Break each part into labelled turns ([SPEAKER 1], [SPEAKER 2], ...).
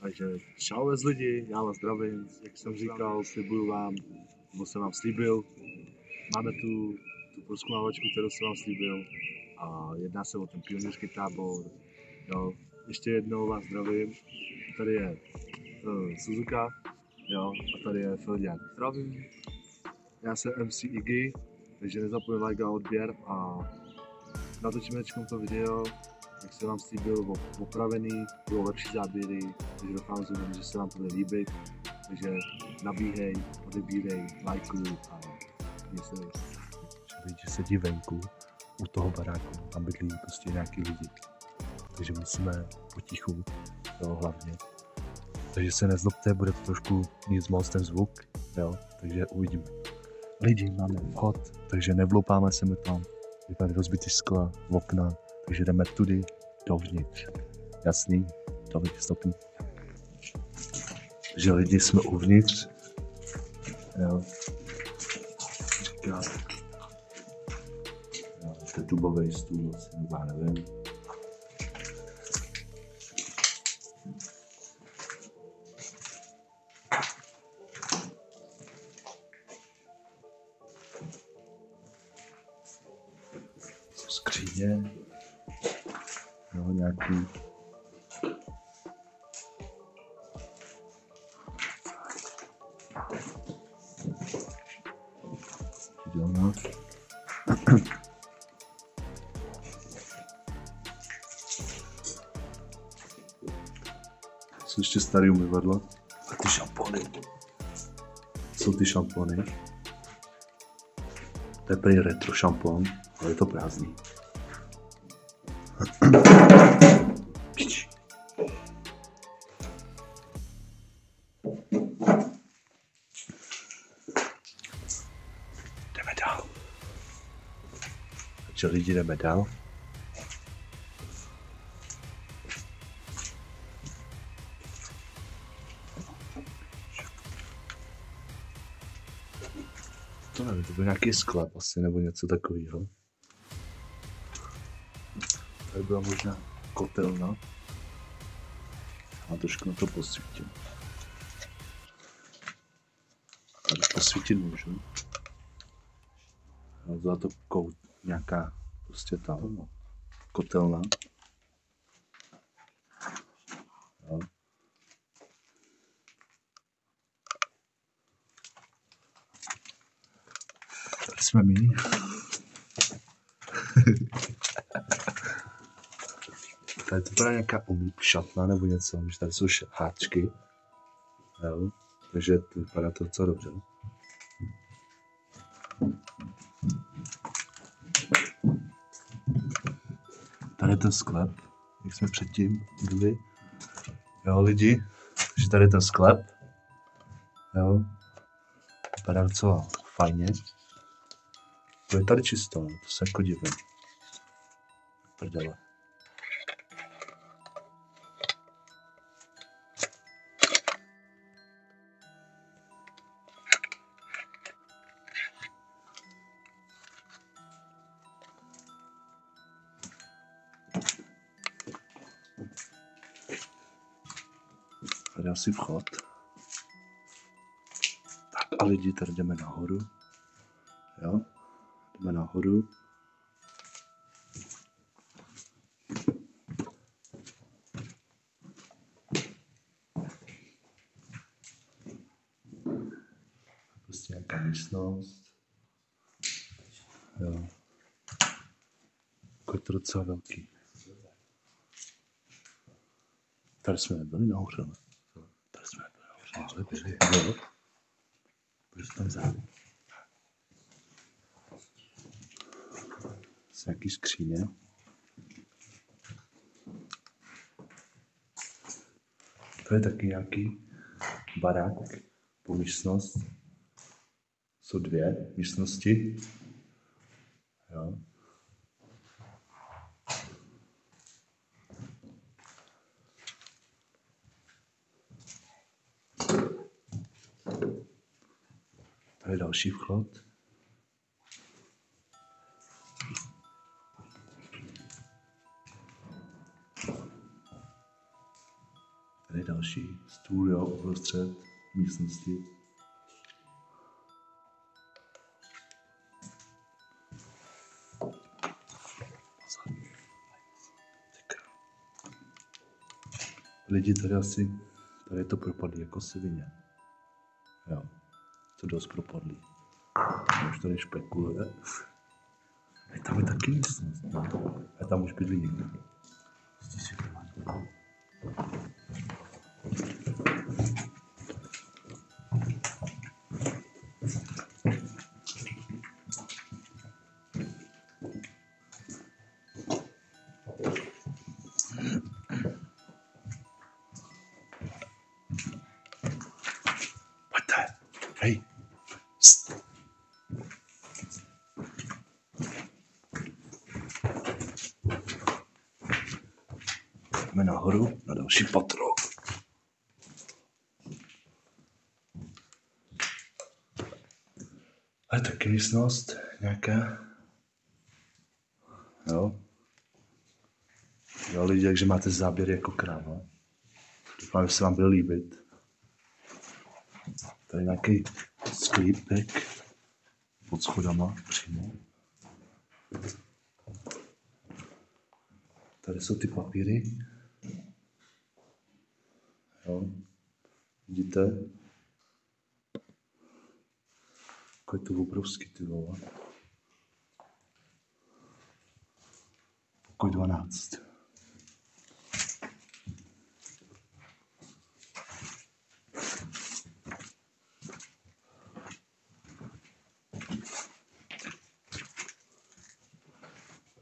[SPEAKER 1] Takže čau lidi, já vás zdravím, jak jsem říkal, slibuju vám, nebo jsem vám slíbil, máme tu prozkumávačku, kterou jsem vám slíbil a jedná se o ten pionýrský tábor. Jo, ještě jednou vás zdravím, tady je Suzuka, jo, a tady je Felďák. Zdravím, já jsem MC Iggy, takže nezapomeňte like a odběr a natočíme to video, jak jsem vám slíbil, opravený, budou lepší záběry, takže doufám, že se vám to bude líbit, takže nabíhej, odebírej, lajkuj a mě se lidi sedí venku u toho baráku, tam bydlí prostě nějaký lidi, takže musíme potichu, jo, hlavně. Takže se nezlobte, bude to trošku mít moc ten zvuk, jo, takže uvidíme. Lidi, máme vchod, takže nevloupáme se mi tam, je tady rozbitý skla, okna, takže jdeme tudy dovnitř. Jasný, dovnitř stopní. Takže lidi, jsme uvnitř, jo, říká, jo, to je dubový stůl, asi, nebo já nevím. Skříně, jo, nějaký jídelna. Jsou ještě starý umyvadla a ty šampony. Jsou ty šampony. To je prý retro šampon, ale je to prázdný. Jdeme dál. Takže lidi, jdeme dál. To nevím, to byl nějaký sklep asi, nebo něco takového. Tady byla možná kotelna. A trošku na to posvítím. Tady posvítit můžu. Za to kout, nějaká prostě ta kotelna. Jo. Tady jsme my. Tady to byla nějaká šatna nebo něco, že tady jsou háčky. Jo. Takže to vypadá to docela dobře. Tady je ten sklep, jak jsme předtím byli. Jo lidi, takže tady je ten sklep. Jo. Vypadá docela fajně. To je tady čisto, no. To se jako divím. Prdele. Tady asi vchod. Tak a lidi, tady jdeme nahoru. Jo, jdeme nahoru. Prostě nějaká místnost. Jo. Je to docela velký. Tady jsme nebyli nahoře. Tady jsme nebyli nahoře. Ale byli. Jo. Byli tam zále. Z nějaký skříně. To je taky nějaký barák, po místnost. Jsou dvě místnosti. Jo. Tady je další vchod. Tady další stůl, jo, uprostřed místnosti. Lidi tady tady je to propadlý jako svině. Jo, to dost propadlý. Už tady špekuluje. A tam je taky místnost. A tam už bydlí někdo. Pojďte, hej. Jdeme nahoru na další patro. A je taky místnost nějaká. Jo. Jo, lidi, takže máte záběry jako kráva. Doufám, že se vám bude líbit. Tady nějaký sklípek pod schodama přímo. Tady jsou ty papíry. Jo. Vidíte? Jako je to obrovský, ty vole. Pokoj 12.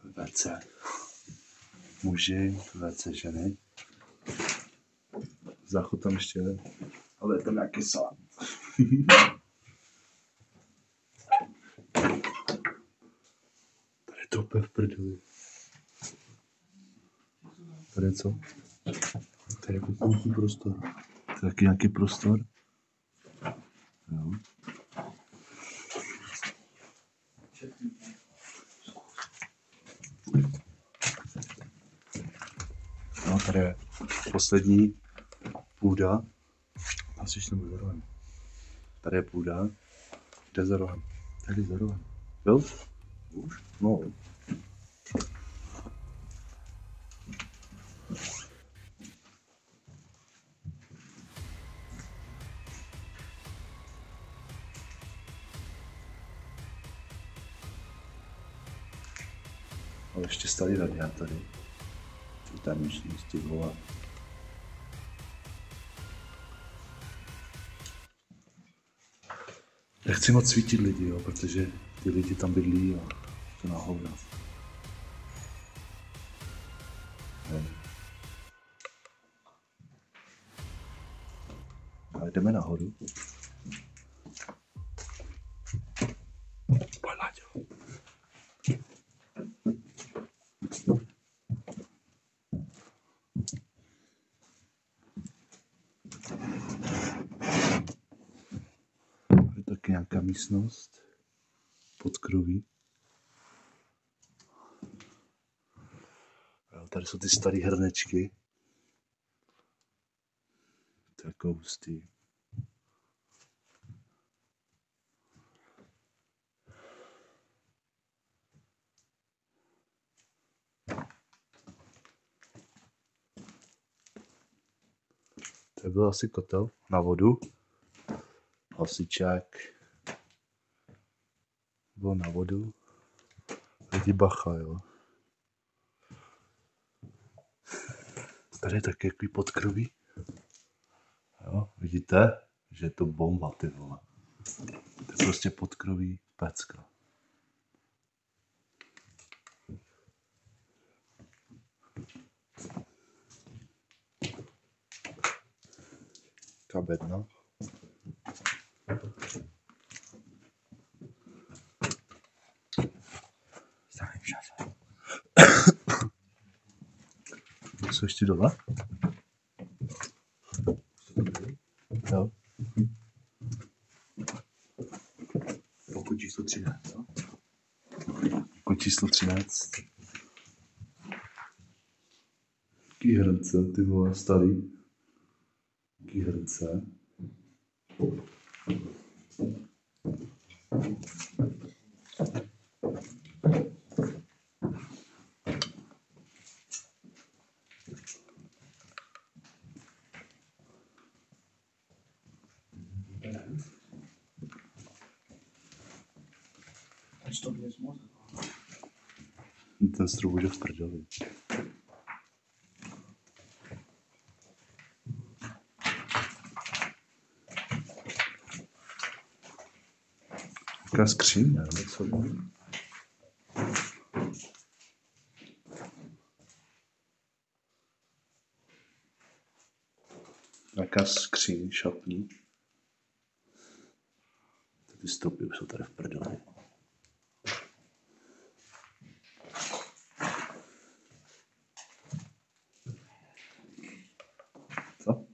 [SPEAKER 1] WC. Muži, WC ženy. Záchod tam ještě je, ale je tam nějaký salám. Tady je to úplně v prdeli. Tady je co? Tady je jako půlký prostor. To je taky nějaký prostor. Jo. No, tady je poslední půda. Asi jsem za rohem. Tady je půda. Kde za rohem? Tady za rohem. Jo? Už? No. Ale ještě starý radiátory. Tam místnosti, vole. Nechci moc svítit lidi, jo, protože ty lidi tam bydlí a to na hovna. A jdeme nahoru. Pojď, Láďo. Je taky nějaká místnost pod kroví. Tady jsou ty staré hrnečky. To je jako hustý. To byl asi kotel na vodu. Hasičák byl na vodu. Lidi bacha, jo. Tady je taky jaký podkroví. Jo, vidíte, že je to bomba, ty vole. To je prostě podkroví pecka. Kabedna. Co ještě dole? Jo. Pokoj číslo 13, jo? Pokoj číslo 13. Taký hrnce, ty vole, starý.
[SPEAKER 2] Taký hrnce. Ten strůj bude v prdeli. Jaká skříň, nebo co? Jaká skříň šatní? Ty stropy už jsou tady v prdeli. Co?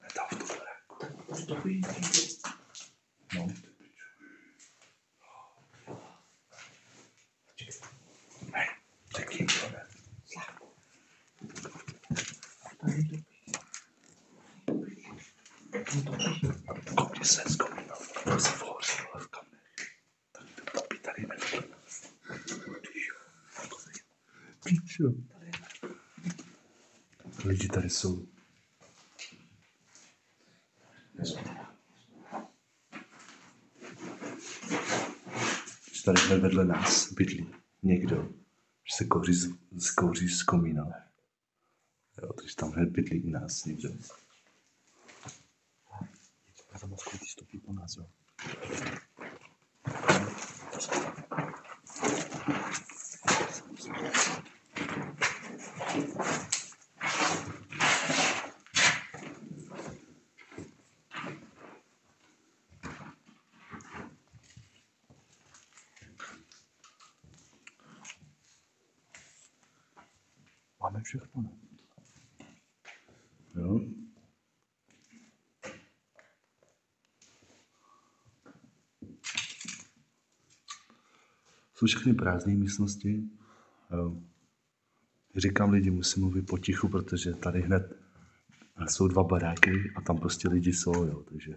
[SPEAKER 2] Je tam v tohle. No. Hej, řekni to, ne? Koukni se, zkoumí, to se vhoří, ale v kamnech. Tak to topí tady vedle nás. Píčo. Lidi tady jsou. Že tady hned vedle nás bydlí někdo, že se kouří z komína. Jo, takže tam hned bydlí u nás někdo. Já tam moc ty stopí po nás, jo. Máme všechno, ne? Jo. Jsou všechny prázdné místnosti. Jo. Říkám lidi, musím mluvit potichu, protože tady hned jsou 2 baráky a tam prostě lidi jsou, jo, takže...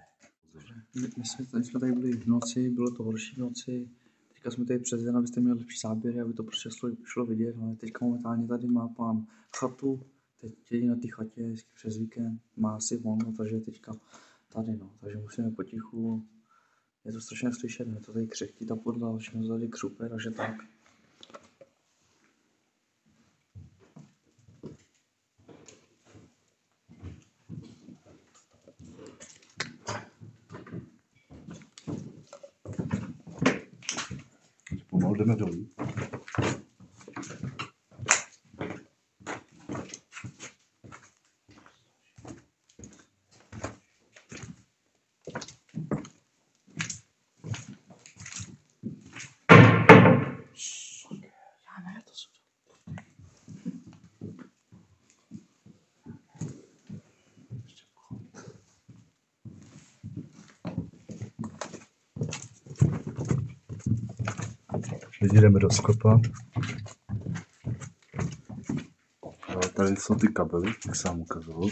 [SPEAKER 3] My jsme tady byli v noci, bylo to horší v noci. Teďka jsme tady přes den, abyste měli lepší záběry, aby to prostě šlo vidět, ale teďka momentálně tady má pán chatu, teď je na té chatě přes víkend, má asi volno, takže teďka tady, no, takže musíme potichu. Je to strašně slyšet, je to tady křehký, ta podla, všechno tady křupe, takže tak.
[SPEAKER 2] Pomalu jdeme dolů. Teď jdeme do sklepa. Tady jsou ty kabely, jak jsem vám ukazoval.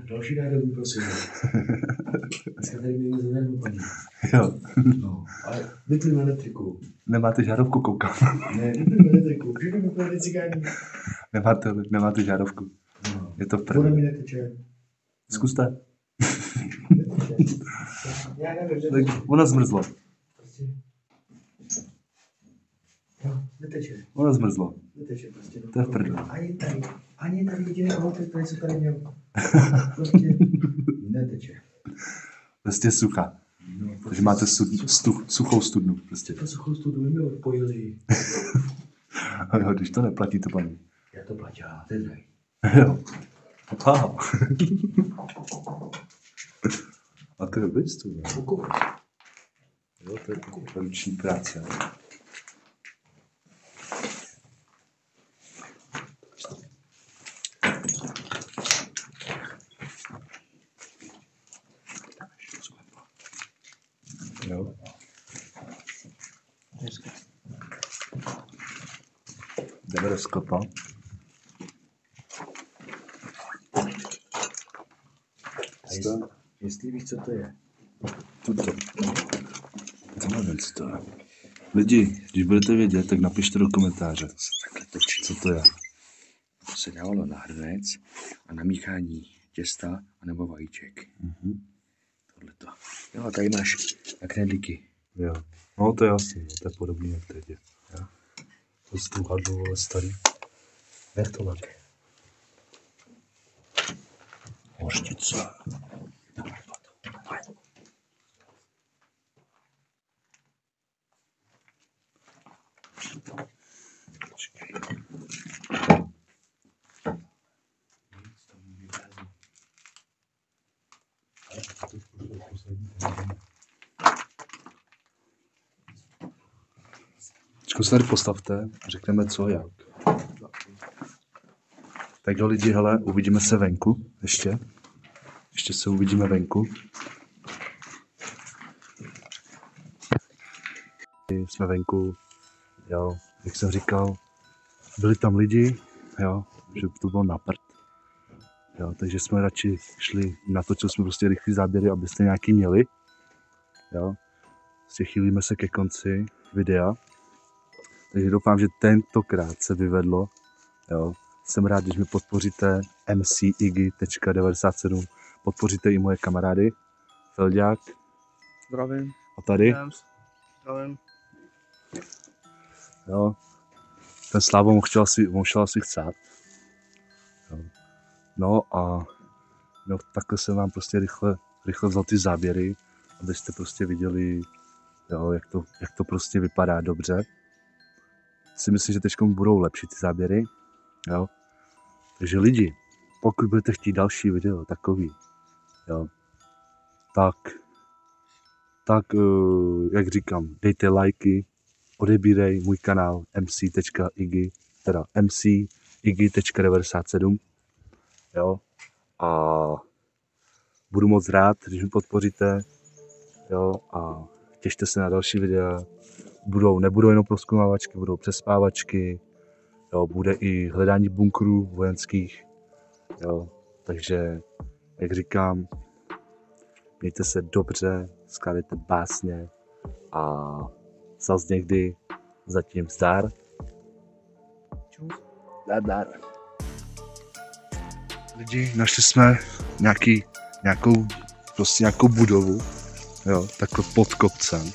[SPEAKER 1] Další nádobí, prosím. Dneska tady měli zadarmo paní.
[SPEAKER 2] Jo.
[SPEAKER 1] No, ale vyplým elektriku.
[SPEAKER 2] Nemáte žárovku, koukám.
[SPEAKER 1] Ne, vyplým elektriku. Všechno vyplým cigání.
[SPEAKER 2] Nemáte žárovku.
[SPEAKER 1] No.
[SPEAKER 2] Je to v
[SPEAKER 1] Voda mi
[SPEAKER 2] první.
[SPEAKER 1] neteče.
[SPEAKER 2] Zkuste.
[SPEAKER 1] Neteče. Já nevím, že
[SPEAKER 2] Tak ona zmrzla.
[SPEAKER 1] prostě... No, neteče.
[SPEAKER 2] Ona zmrzla.
[SPEAKER 1] Neteče prostě.
[SPEAKER 2] To je v prdeli.
[SPEAKER 1] Ani tady jediný auto, který jsem tady měl. Prostě neteče.
[SPEAKER 2] Prostě suchá.
[SPEAKER 1] No, prostě
[SPEAKER 2] Takže máte suchou studnu. Prostě.
[SPEAKER 1] To suchou studu mi odpojili.
[SPEAKER 2] A jo, když to neplatí, to paní.
[SPEAKER 1] Já to platila, to je drahý.
[SPEAKER 2] Jo. Wow. A to je vůbec to, ne? Jo, to je ruční práce. Jo. Jdeme do sklepa.
[SPEAKER 3] Jestli víš, co to je.
[SPEAKER 2] Tuto. To nevím, co to je. Lidi, když budete vědět, tak napište do komentáře.
[SPEAKER 3] Takhle točí.
[SPEAKER 2] Co to je?
[SPEAKER 3] To se dávalo na hrnec a na míchání těsta anebo vajíček. Tohleto. Jo, a tady máš na knedlíky.
[SPEAKER 2] Jo. No to je jasný, to je podobný jak teď. Jo. To s tou hadlou, ale starý. Jak to tak? Hořčice. Počkej, se tady postavte a řekneme co jak. Tak jo lidi, hele, uvidíme se venku ještě. Ještě se uvidíme venku. Jsme venku, jo, jak jsem říkal, byli tam lidi, jo, že to bylo na prd. Jo, takže jsme radši šli, natočili jsme prostě rychlý záběry, abyste nějaký měli. Jo, prostě chýlíme se ke konci videa. Takže doufám, že tentokrát se vyvedlo. Jo. Jsem rád, když mi podpoříte mciggy.97. Podpoříte i moje kamarády. Feldák.
[SPEAKER 3] Zdravím.
[SPEAKER 2] A tady.
[SPEAKER 3] Zdravím.
[SPEAKER 2] Jo. Ten Slavo mu šel asi chcát. Jo. No a no, takhle jsem vám prostě rychle vzal ty záběry, abyste prostě viděli, jo, jak to prostě vypadá dobře. Si myslím, že teď budou lepší ty záběry. Jo. Takže lidi, pokud budete chtít další video takový, jo, tak jak říkám, dejte lajky, odebírej můj kanál mc.iggy, teda mciggy.97, jo, a budu moc rád, když mi podpoříte, jo, a těšte se na další videa. Nebudou jenom prozkoumávačky, budou přespávačky, jo, bude i hledání bunkrů vojenských, jo, takže, jak říkám, mějte se dobře, skládejte básně a zas někdy, zatím zdar. Zdar. Lidi, našli jsme nějakou budovu, jo, takhle pod kopcem.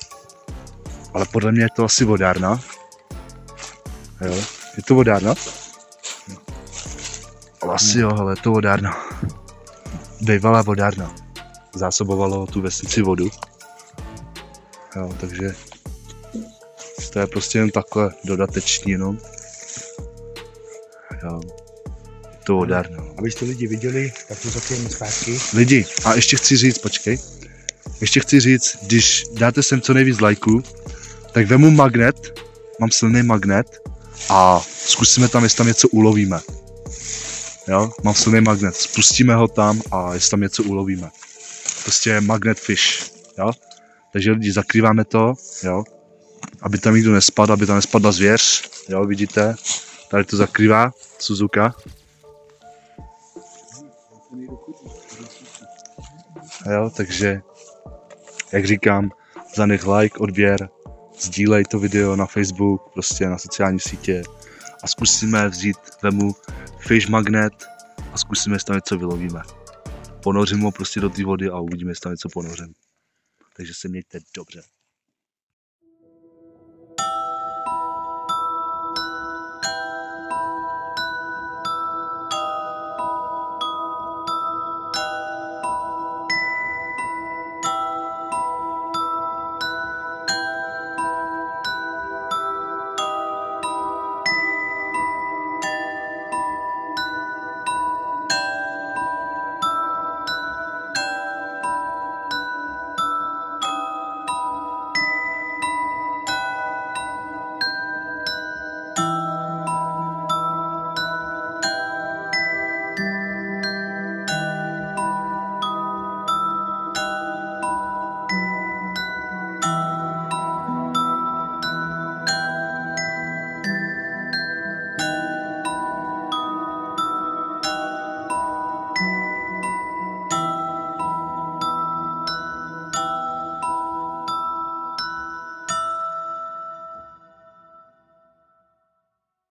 [SPEAKER 2] Ale podle mě je to asi vodárna. Jo, je to vodárna? Ale asi jo, ale je to vodárna. Bývalá vodárna. Zásobovalo tu vesnici vodu. Jo, takže to je prostě jen takhle dodatečný jenom. Jo, je to vodárna.
[SPEAKER 3] Abyste lidi viděli, tak to zatím zpátky.
[SPEAKER 2] Lidi, a ještě chci říct, počkej. Ještě chci říct, když dáte sem co nejvíc lajků, tak vemu magnet, mám silný magnet a zkusíme tam, jestli tam něco ulovíme. Jo, mám silný magnet, spustíme ho tam a jestli tam něco ulovíme. Prostě magnet fish, jo. Takže lidi, zakrýváme to, jo, aby tam nikdo nespadl, aby tam nespadla zvěř, jo, vidíte, tady to zakrývá Suzuka. Jo, takže, jak říkám, zanech like, odběr, sdílej to video na Facebook, prostě na sociální sítě a zkusíme vemu fish magnet a zkusíme, jestli tam něco vylovíme. Ponořím ho prostě do té vody a uvidíme, jestli tam něco ponořím. Takže se mějte dobře.